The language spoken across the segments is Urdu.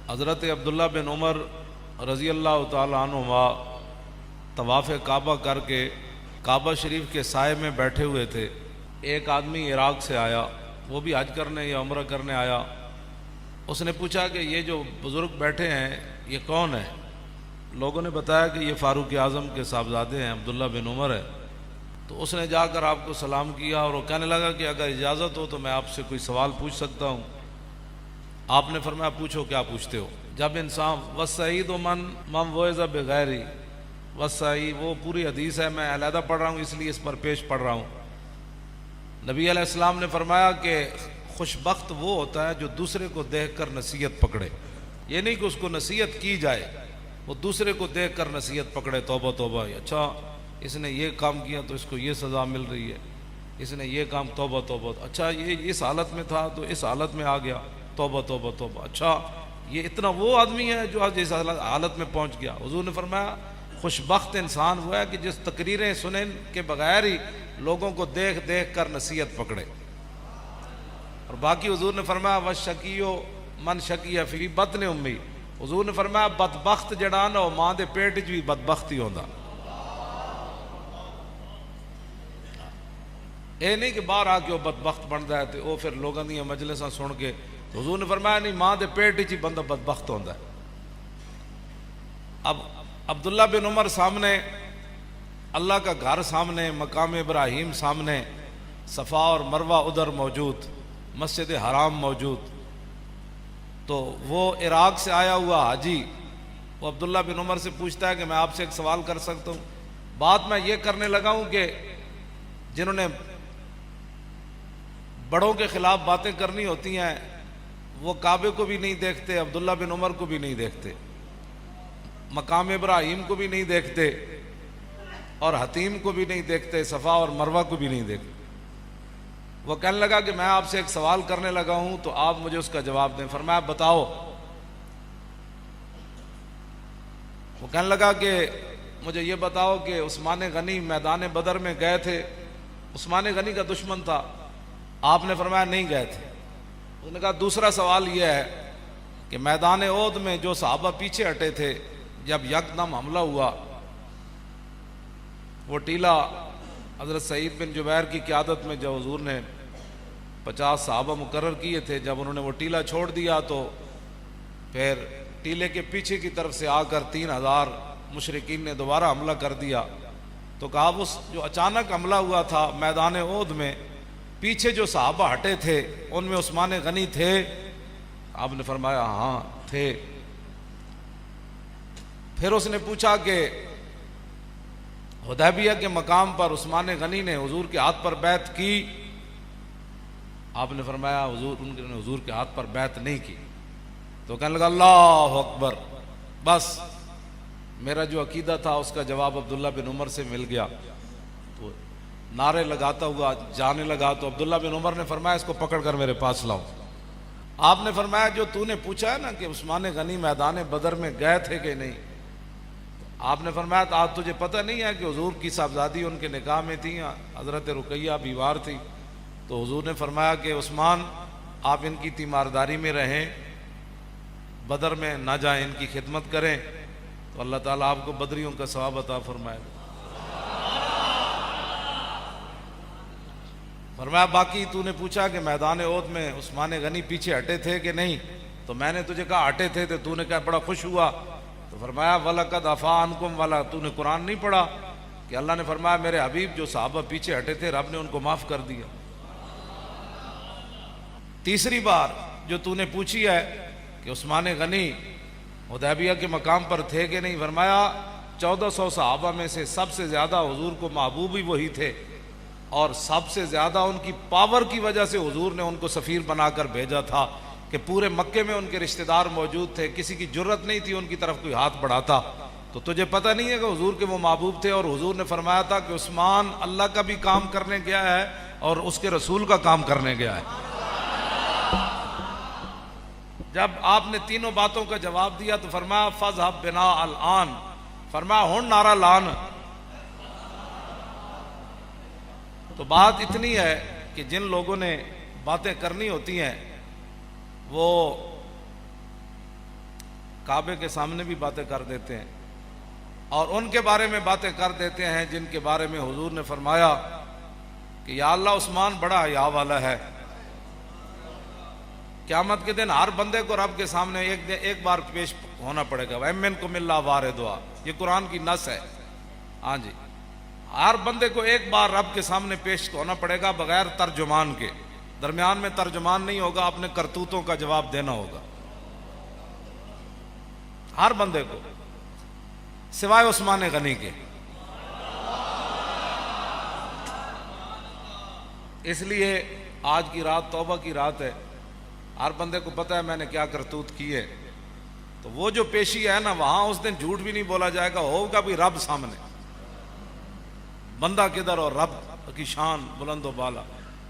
حضرت عبداللہ بن عمر رضی اللہ تعالیٰ عنہما طواف کعبہ کر کے کعبہ شریف کے سائے میں بیٹھے ہوئے تھے۔ ایک آدمی عراق سے آیا، وہ بھی حج کرنے یا عمرہ کرنے آیا۔ اس نے پوچھا کہ یہ جو بزرگ بیٹھے ہیں یہ کون ہے؟ لوگوں نے بتایا کہ یہ فاروق اعظم کے صاحبزادے ہیں، عبداللہ بن عمر ہے۔ تو اس نے جا کر آپ کو سلام کیا اور وہ کہنے لگا کہ اگر اجازت ہو تو میں آپ سے کوئی سوال پوچھ سکتا ہوں؟ آپ نے فرمایا پوچھو، کیا پوچھتے ہو؟ جب انسان وسعید من وعظ بغیری، وسعید وہ پوری حدیث ہے، میں علیحدہ پڑھ رہا ہوں اس لیے اس پر پیش پڑھ رہا ہوں۔ نبی علیہ السلام نے فرمایا کہ خوش بخت وہ ہوتا ہے جو دوسرے کو دیکھ کر نصیحت پکڑے، یہ نہیں کہ اس کو نصیحت کی جائے، وہ دوسرے کو دیکھ کر نصیحت پکڑے، توبہ توبہ، اچھا اس نے یہ کام کیا تو اس کو یہ سزا مل رہی ہے، اس نے یہ کام، توبہ توبہ، اچھا یہ اس حالت میں تھا تو اس حالت میں آ گیا، توبہ توبہ توبہ، اچھا یہ اتنا وہ آدمی ہے جو آج اس حالت میں پہنچ گیا۔ حضور نے فرمایا خوش بخت انسان وہ ہے کہ جس تقریریں سنیں کے بغیر ہی لوگوں کو دیکھ دیکھ کر نصیحت پکڑے۔ اور باقی حضور نے فرمایا وشکیو من شکی فی بطن امی، حضور نے فرمایا بدبخت جڑا نا ماں دے پیٹ وچ بھی بدبخت ہی ہوندا۔ اے نہیں کہ باہر آ کے وہ بدبخت بنتا ہے تو وہ پھر لوگوں دی مجلساں سن کے، تو حضور نے فرمایا نہیں، ماں دے پیٹ وچ ہی بندہ بدبخت ہوندا ہے۔ اب عبداللہ بن عمر سامنے، اللہ کا گھر سامنے، مقام ابراہیم سامنے، صفا اور مروہ ادھر موجود، مسجد حرام موجود، تو وہ عراق سے آیا ہوا حاجی وہ عبداللہ بن عمر سے پوچھتا ہے کہ میں آپ سے ایک سوال کر سکتا ہوں؟ بات میں یہ کرنے لگا ہوں کہ جنہوں نے بڑوں کے خلاف باتیں کرنی ہوتی ہیں وہ کعبے کو بھی نہیں دیکھتے، عبداللہ بن عمر کو بھی نہیں دیکھتے، مقام ابراہیم کو بھی نہیں دیکھتے، اور حتیم کو بھی نہیں دیکھتے، صفا اور مروہ کو بھی نہیں دیکھتے۔ وہ کہنے لگا کہ میں آپ سے ایک سوال کرنے لگا ہوں تو آپ مجھے اس کا جواب دیں۔ فرمایا بتاؤ۔ وہ کہنے لگا کہ مجھے یہ بتاؤ کہ عثمان غنی میدان بدر میں گئے تھے، عثمان غنی کا دشمن تھا، آپ نے فرمایا نہیں گئے تھے۔ انہوں نے کہا دوسرا سوال یہ ہے کہ میدان احد میں جو صحابہ پیچھے ہٹے تھے، جب یکدم حملہ ہوا، وہ ٹیلہ حضرت سعید بن جبیر کی قیادت میں جو حضور نے 50 صحابہ مقرر کیے تھے، جب انہوں نے وہ ٹیلہ چھوڑ دیا تو پھر ٹیلے کے پیچھے کی طرف سے آ کر 3000 مشرکین نے دوبارہ حملہ کر دیا۔ تو کہا اس جو اچانک حملہ ہوا تھا میدان احد میں، پیچھے جو صحابہ ہٹے تھے ان میں عثمان غنی تھے؟ آپ نے فرمایا ہاں تھے۔ پھر اس نے پوچھا کہ حدیبیہ کے مقام پر عثمان غنی نے حضور کے ہاتھ پر بیعت کی؟ آپ نے فرمایا انہوں نے حضور کے ہاتھ پر بیعت نہیں کی۔ تو کہنے لگا اللہ اکبر، بس میرا جو عقیدہ تھا اس کا جواب عبداللہ بن عمر سے مل گیا۔ تو نعرے لگاتا ہوا جانے لگا، تو عبداللہ بن عمر نے فرمایا اس کو پکڑ کر میرے پاس لاؤ۔ آپ نے فرمایا جو تو نے پوچھا ہے نا کہ عثمان غنی میدان بدر میں گئے تھے کہ نہیں، آپ نے فرمایا آج تجھے پتہ نہیں ہے کہ حضور کی صاحبزادی ان کے نکاح میں تھی، حضرت رقیہ بیوار تھی؟ تو حضور نے فرمایا کہ عثمان آپ ان کی تیمارداری میں رہیں، بدر میں نہ جائیں، ان کی خدمت کریں، تو اللہ تعالیٰ آپ کو بدریوں کا ثواب عطا فرمائے۔ فرمایا باقی تو نے پوچھا کہ میدان احد میں عثمان غنی پیچھے ہٹے تھے کہ نہیں، تو میں نے تجھے کہا ہٹے تھے، تو نے کہا بڑا خوش ہوا۔ تو فرمایا وَلَقَدْ عَفَا عَنْكُمْ وَلَا، تو نے قرآن نہیں پڑھا کہ اللہ نے فرمایا میرے حبیب جو صحابہ پیچھے ہٹے تھے رب نے ان کو معاف کر دیا۔ تیسری بار جو تو نے پوچھی ہے کہ عثمان غنی حدیبیہ کے مقام پر تھے کہ نہیں، فرمایا 1400 صحابہ میں سے سب سے زیادہ حضور کو محبوب ہی وہی تھے، اور سب سے زیادہ ان کی پاور کی وجہ سے حضور نے ان کو سفیر بنا کر بھیجا تھا کہ پورے مکے میں ان کے رشتہ دار موجود تھے، کسی کی جرت نہیں تھی ان کی طرف کوئی ہاتھ بڑھاتا۔ تو تجھے پتہ نہیں ہے کہ حضور کے وہ محبوب تھے، اور حضور نے فرمایا تھا کہ عثمان اللہ کا بھی کام کرنے گیا ہے اور اس کے رسول کا کام کرنے گیا ہے۔ جب آپ نے تینوں باتوں کا جواب دیا تو فرمایا فَاذْهَبْ بِنَا الْآن، فرمایا ہن نعرہ لان۔ تو بات اتنی ہے کہ جن لوگوں نے باتیں کرنی ہوتی ہیں وہ کعبے کے سامنے بھی باتیں کر دیتے ہیں اور ان کے بارے میں باتیں کر دیتے ہیں جن کے بارے میں حضور نے فرمایا کہ یا اللہ عثمان بڑا حیا والا ہے. قیامت کے دن ہر بندے کو رب کے سامنے ایک بار پیش ہونا پڑے گا. وَإِن مِّنكُمْ إِلَّا وَارِدُهَا، یہ قرآن کی نص ہے. ہاں جی، ہر بندے کو ایک بار رب کے سامنے پیش ہونا پڑے گا بغیر ترجمان کے. درمیان میں ترجمان نہیں ہوگا، اپنے کرتوتوں کا جواب دینا ہوگا ہر بندے کو، سوائے عثمان غنی کے. اس لیے آج کی رات توبہ کی رات ہے. ہر بندے کو پتہ ہے میں نے کیا کرتوت کی ہے، تو وہ جو پیشی ہے نا، وہاں اس دن جھوٹ بھی نہیں بولا جائے گا، ہوگا بھی رب سامنے. بندہ کدھر اور رب کی شان بلند و بالا،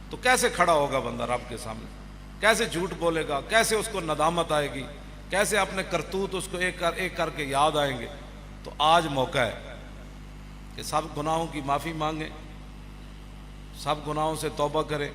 تو کیسے کھڑا ہوگا بندہ رب کے سامنے؟ کیسے جھوٹ بولے گا؟ کیسے اس کو ندامت آئے گی؟ کیسے اپنے کرتوت اس کو ایک کر کے یاد آئیں گے؟ تو آج موقع ہے کہ سب گناہوں کی معافی مانگیں، سب گناہوں سے توبہ کریں.